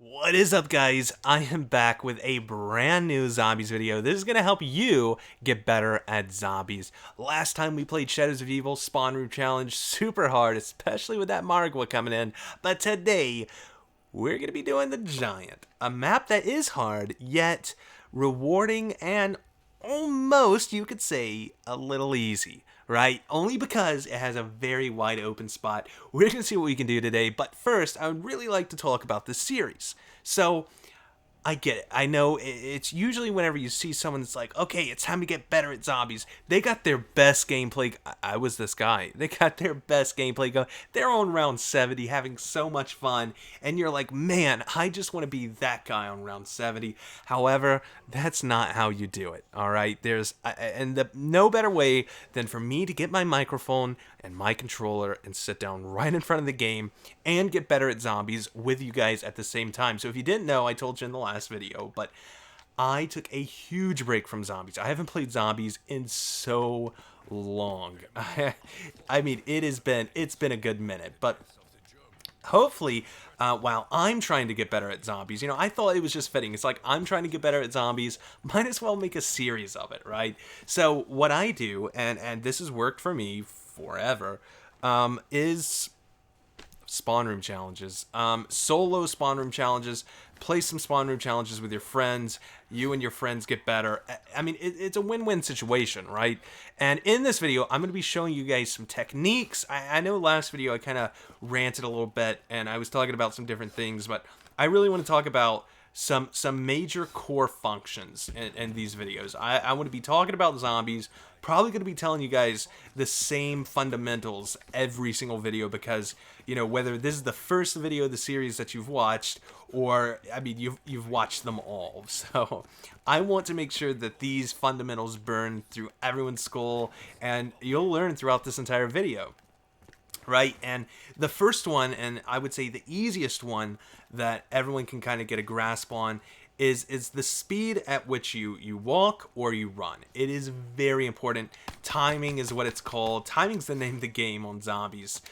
What is up, guys? I am back with a brand new zombies video. This is going to help you get better at zombies. Last time we played Shadows of Evil Spawn Room Challenge super hard, especially with that Margwa coming in. But today, we're going to be doing the Giant, a map that is hard, yet rewarding and almost, you could say, a little easy. Right? Only because it has a very wide open spot. We're going to see what we can do today, but first, I would really like to talk about this series. So, I get it. I know it's usually whenever you see someone that's like, okay, it's time to get better at zombies. They got their best gameplay. I was this guy. They got their best gameplay going. They're on round 70 having so much fun. And you're like, man, I just want to be that guy on round 70. However, that's not how you do it. All right. No better way than for me to get my microphone and my controller and sit down right in front of the game and get better at zombies with you guys at the same time. So if you didn't know, I told you in the last video, but I took a huge break from zombies. I haven't played zombies in so long. I mean, it's been a good minute, but hopefully, while I'm trying to get better at zombies, I thought it was just fitting. It's like, I'm trying to get better at zombies, might as well make a series of it, right? So what I do, and this has worked for me forever, is spawn room challenges. Solo spawn room challenges. Play some spawn room challenges with your friends. You and your friends get better. I mean, it's a win-win situation, right? And in this video, I'm going to be showing you guys some techniques. I know last video I kind of ranted a little bit, and I was talking about some different things, but I really want to talk about some major core functions in these videos. I want to be talking about zombies, probably going to be telling you guys the same fundamentals every single video because, whether this is the first video of the series that you've watched or, I mean, you've watched them all. So I want to make sure that these fundamentals burn through everyone's skull and you'll learn throughout this entire video. Right, and the first one, and I would say the easiest one that everyone can kind of get a grasp on is the speed at which you walk or you run. It is very important. Timing is what it's called. Timing's the name of the game on zombies.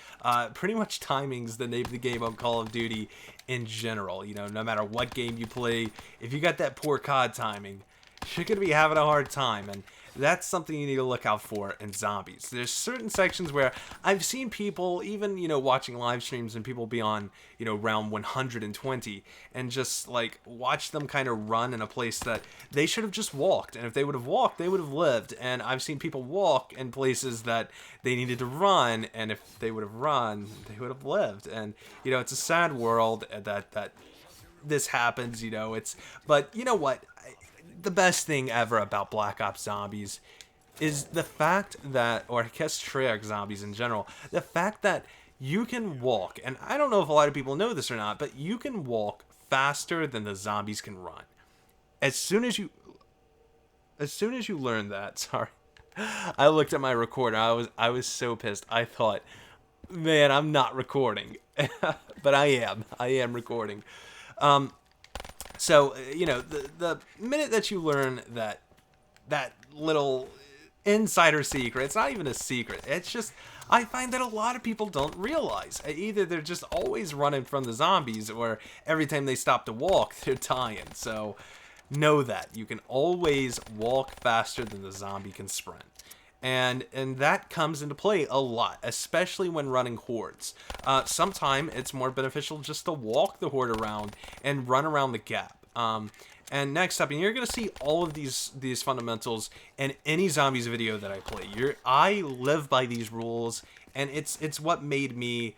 Pretty much timing's the name of the game on Call of Duty in general. No matter what game you play, if you got that poor COD timing, you're going to be having a hard time, and that's something you need to look out for in zombies. There's certain sections where I've seen people, even, watching live streams and people be on, round 120 and just, like, watch them kind of run in a place that they should have just walked. And if they would have walked, they would have lived. And I've seen people walk in places that they needed to run, and if they would have run, they would have lived. And, it's a sad world that this happens, but you know what? The best thing ever about Black Ops Zombies is the fact that, or I guess Treyarch Zombies in general, the fact that you can walk, and I don't know if a lot of people know this or not, but you can walk faster than the zombies can run. As soon as you learn that, sorry, I looked at my recorder. I was so pissed. I thought, man, I'm not recording, but I am recording. So, the minute that you learn that little insider secret, it's not even a secret, it's just, I find that a lot of people don't realize. Either they're just always running from the zombies, or every time they stop to walk, they're dying. So, know that. You can always walk faster than the zombie can sprint. And that comes into play a lot, especially when running hordes. Sometimes it's more beneficial just to walk the horde around and run around the gap. And next up, and you're going to see all of these fundamentals in any zombies video that I play. I live by these rules, and it's what made me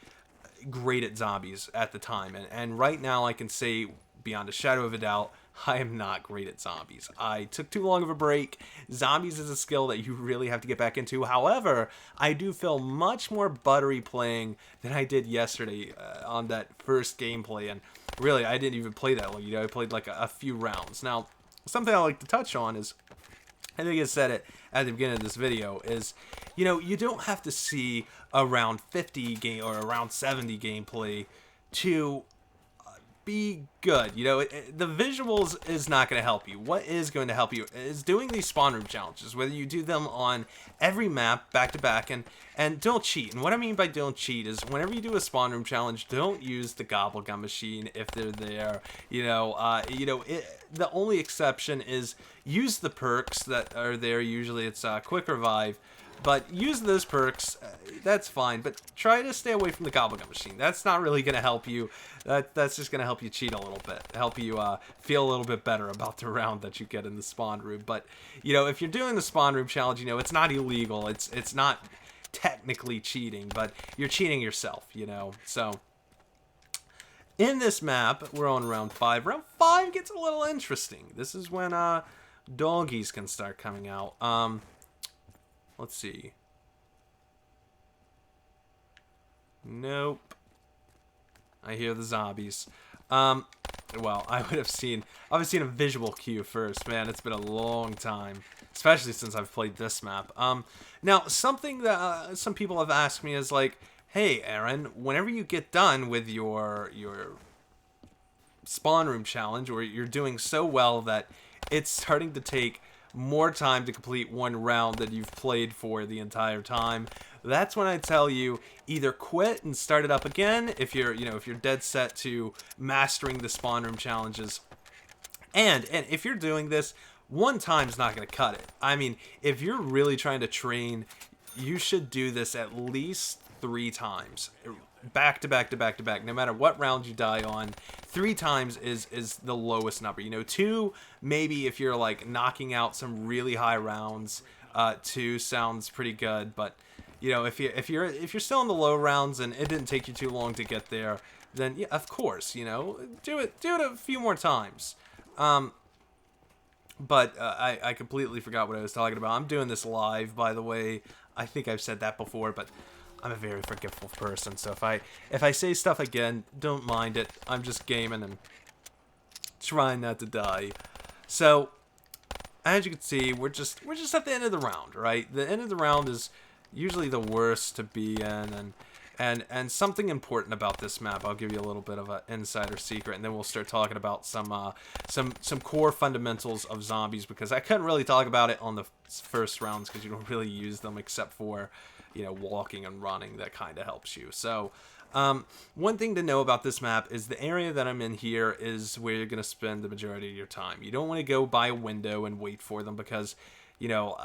great at zombies at the time. And right now I can say, beyond a shadow of a doubt, I am not great at zombies. I took too long of a break. Zombies is a skill that you really have to get back into. However, I do feel much more buttery playing than I did yesterday on that first gameplay. And really, I didn't even play that long. I played like a few rounds. Now, something I like to touch on is, I think I said it at the beginning of this video, is, you don't have to see a round 50 game or a round 70 gameplay to be good. You know, the visuals is not going to help you. What is going to help you is doing these spawn room challenges, whether you do them on every map back to back, and don't cheat. And what I mean by don't cheat is whenever you do a spawn room challenge, don't use the gobble gum machine if they're there. The only exception is use the perks that are there. Usually it's quick revive. But use those perks, that's fine, but try to stay away from the gobblegum machine. That's not really going to help you. That's just going to help you cheat a little bit, help you feel a little bit better about the round that you get in the spawn room. But, you know, if you're doing the spawn room challenge, you know, it's not illegal. It's not technically cheating, but you're cheating yourself, you know. So, in this map, we're on round 5. Round 5 gets a little interesting. This is when doggies can start coming out. Let's see. Nope. I hear the zombies. Well, I would have seen a visual cue first. Man, it's been a long time, especially since I've played this map. Now something that some people have asked me is like, hey, Aaron, whenever you get done with your spawn room challenge, or you're doing so well that it's starting to take more time to complete one round than you've played for the entire time, that's when I tell you either quit and start it up again if you're dead set to mastering the spawn room challenges. And if you're doing this, one time's not going to cut it. I mean, if you're really trying to train, you should do this at least 3 times. Back to back to back to back, no matter what round you die on. 3 times is the lowest number. You know, 2 maybe if you're like knocking out some really high rounds. 2 sounds pretty good, but you know, if you're still in the low rounds and it didn't take you too long to get there, then yeah, of course, you know, do it a few more times. But I completely forgot what I was talking about. I'm doing this live, by the way. I think I've said that before, but I'm a very forgetful person, so if I say stuff again, don't mind it. I'm just gaming and trying not to die. So, as you can see, we're just at the end of the round, right? The end of the round is usually the worst to be in, and something important about this map. I'll give you a little bit of an insider secret, and then we'll start talking about some core fundamentals of zombies, because I couldn't really talk about it on the first rounds because you don't really use them except for, you know, walking and running. That kind of helps you. So one thing to know about this map is the area that I'm in here is where you're going to spend the majority of your time. You don't want to go by a window and wait for them, because, you know,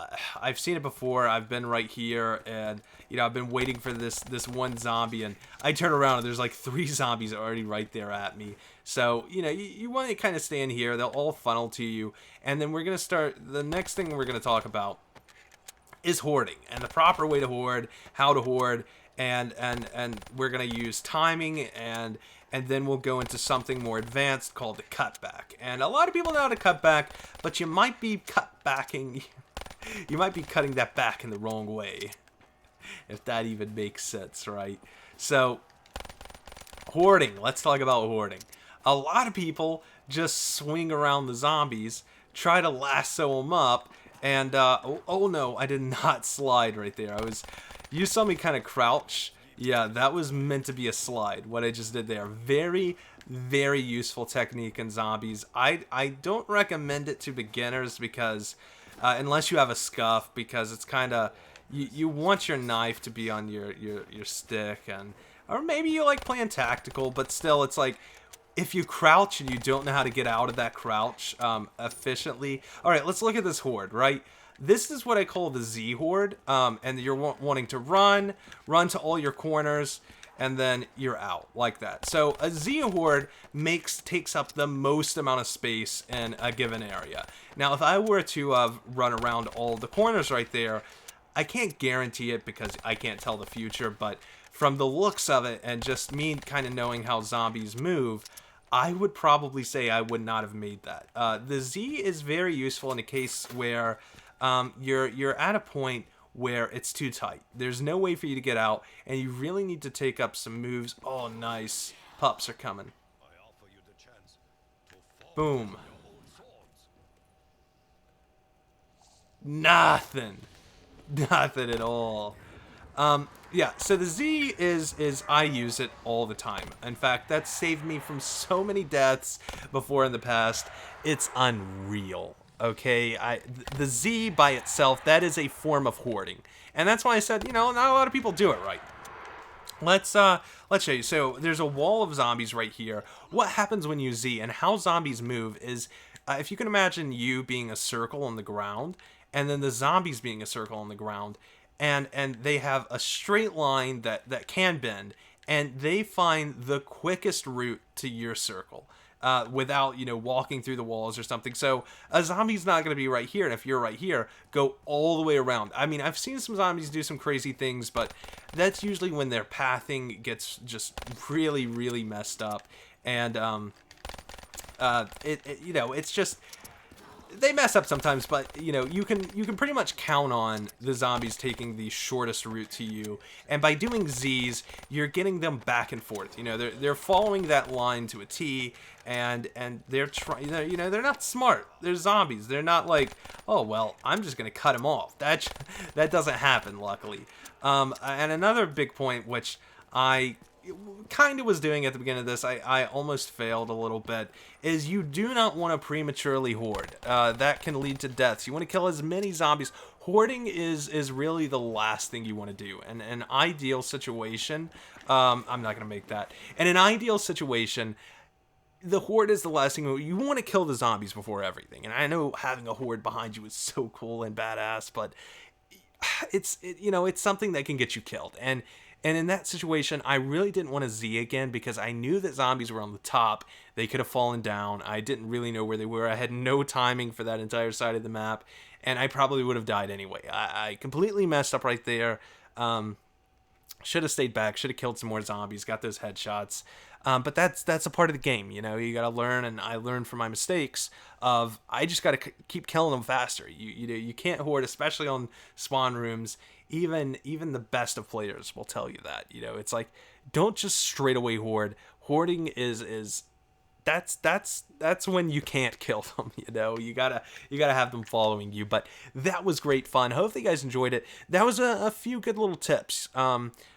I've seen it before. I've been right here, and, you know, I've been waiting for this one zombie, and I turn around and there's like 3 zombies already right there at me. So, you know, you want to kind of stay in here. They'll all funnel to you, and then we're going to start. The next thing we're going to talk about is hoarding, and the proper way to hoard, how to hoard, and we're going to use timing, and then we'll go into something more advanced called the cutback. And a lot of people know how to cut back, but you might be you might be cutting that back in the wrong way, if that even makes sense, right? So, hoarding. Let's talk about hoarding. A lot of people just swing around the zombies, try to lasso them up, and oh no, I did not slide right there. You saw me kind of crouch. Yeah, that was meant to be a slide, what I just did there. Very, very useful technique in zombies. I don't recommend it to beginners, because unless you have a scuff, because it's kind of, you want your knife to be on your stick, or maybe you like playing tactical, but still, it's like, if you crouch and you don't know how to get out of that crouch efficiently. All right, let's look at this horde, right? This is what I call the Z horde, and you're wanting to run to all your corners, and then you're out like that. So a Z horde takes up the most amount of space in a given area. Now, if I were to run around all the corners right there, I can't guarantee it because I can't tell the future, but from the looks of it and just me kind of knowing how zombies move, I would probably say I would not have made that. The Z is very useful in a case where you're at a point where it's too tight. There's no way for you to get out, and you really need to take up some moves. Oh, nice. Pups are coming. Boom. Nothing. Nothing at all. Yeah, so the Z is I use it all the time. In fact, that's saved me from so many deaths before in the past. It's unreal. Okay, the Z by itself, that is a form of hoarding. And that's why I said, not a lot of people do it right. Let's show you. So there's a wall of zombies right here. What happens when you Z and how zombies move is, if you can imagine you being a circle on the ground, and then the zombies being a circle on the ground, and they have a straight line that can bend, and they find the quickest route to your circle. Without walking through the walls or something. So a zombie's not going to be right here, and if you're right here, go all the way around. I mean, I've seen some zombies do some crazy things, but that's usually when their pathing gets just really, really messed up, and it's just they mess up sometimes, but you can pretty much count on the zombies taking the shortest route to you, and by doing Z's, you're getting them back and forth. They're following that line to a T, and they're trying. They're not smart. They're zombies. They're not like, oh well, I'm just gonna cut them off. That doesn't happen, luckily. And another big point, which I kind of was doing at the beginning of this, I almost failed a little bit, is you do not want to prematurely hoard. That can lead to deaths. You want to kill as many zombies. Hoarding is really the last thing you want to do. And an ideal situation, I'm not going to make that. In an ideal situation, the horde is the last thing. You want to kill the zombies before everything. And I know having a horde behind you is so cool and badass, but it's something that can get you killed. And in that situation, I really didn't want to Z again because I knew that zombies were on the top. They could have fallen down. I didn't really know where they were. I had no timing for that entire side of the map, and I probably would have died anyway. I completely messed up right there. Should have stayed back. Should have killed some more zombies. Got those headshots. But that's a part of the game. You got to learn, and I learned from my mistakes. I just got to keep killing them faster. You can't hoard, especially on spawn rooms. Even the best of players will tell you that. It's like, don't just straight away hoard. Hoarding is that's when you can't kill them. You gotta have them following you. But that was great fun. Hopefully you guys enjoyed it. That was a few good little tips.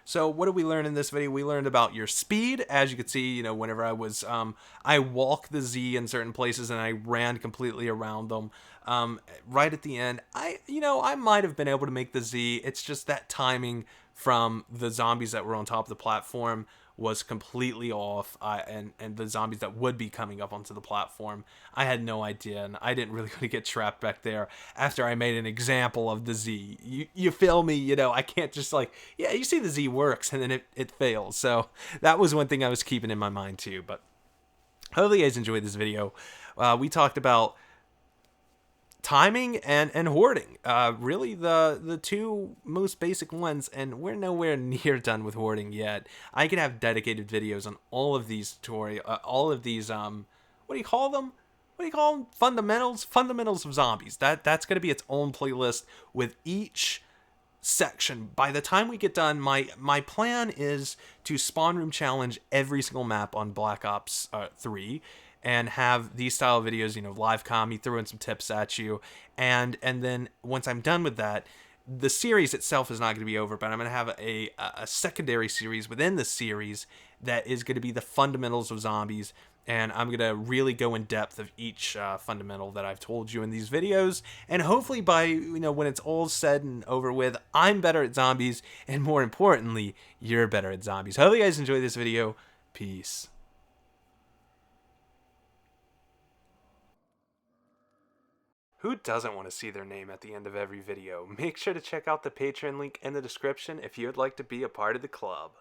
So what did we learn in this video? We learned about your speed. As you can see, whenever I walk the Z in certain places and I ran completely around them. Right at the end, I might have been able to make the Z. It's just that timing from the zombies that were on top of the platform was completely off, and the zombies that would be coming up onto the platform, I had no idea, and I didn't really want to get trapped back there after I made an example of the Z. You feel me? I can't just you see the Z works, and then it fails. So that was one thing I was keeping in my mind too. But hopefully you guys enjoyed this video. We talked about timing and hoarding, really the two most basic ones, and we're nowhere near done with hoarding yet. I could have dedicated videos on all of these all of these what do you call them? Fundamentals of zombies. That's going to be its own playlist with each section. By the time we get done, my plan is to spawn room challenge every single map on Black Ops 3, and have these style videos, live comedy, throw in some tips at you, and then once I'm done with that, the series itself is not going to be over, but I'm going to have a secondary series within the series that is going to be the fundamentals of zombies, and I'm going to really go in depth of each fundamental that I've told you in these videos, and hopefully by, when it's all said and over with, I'm better at zombies, and more importantly, you're better at zombies. Hope you guys enjoyed this video. Peace. Who doesn't want to see their name at the end of every video? Make sure to check out the Patreon link in the description if you would like to be a part of the club.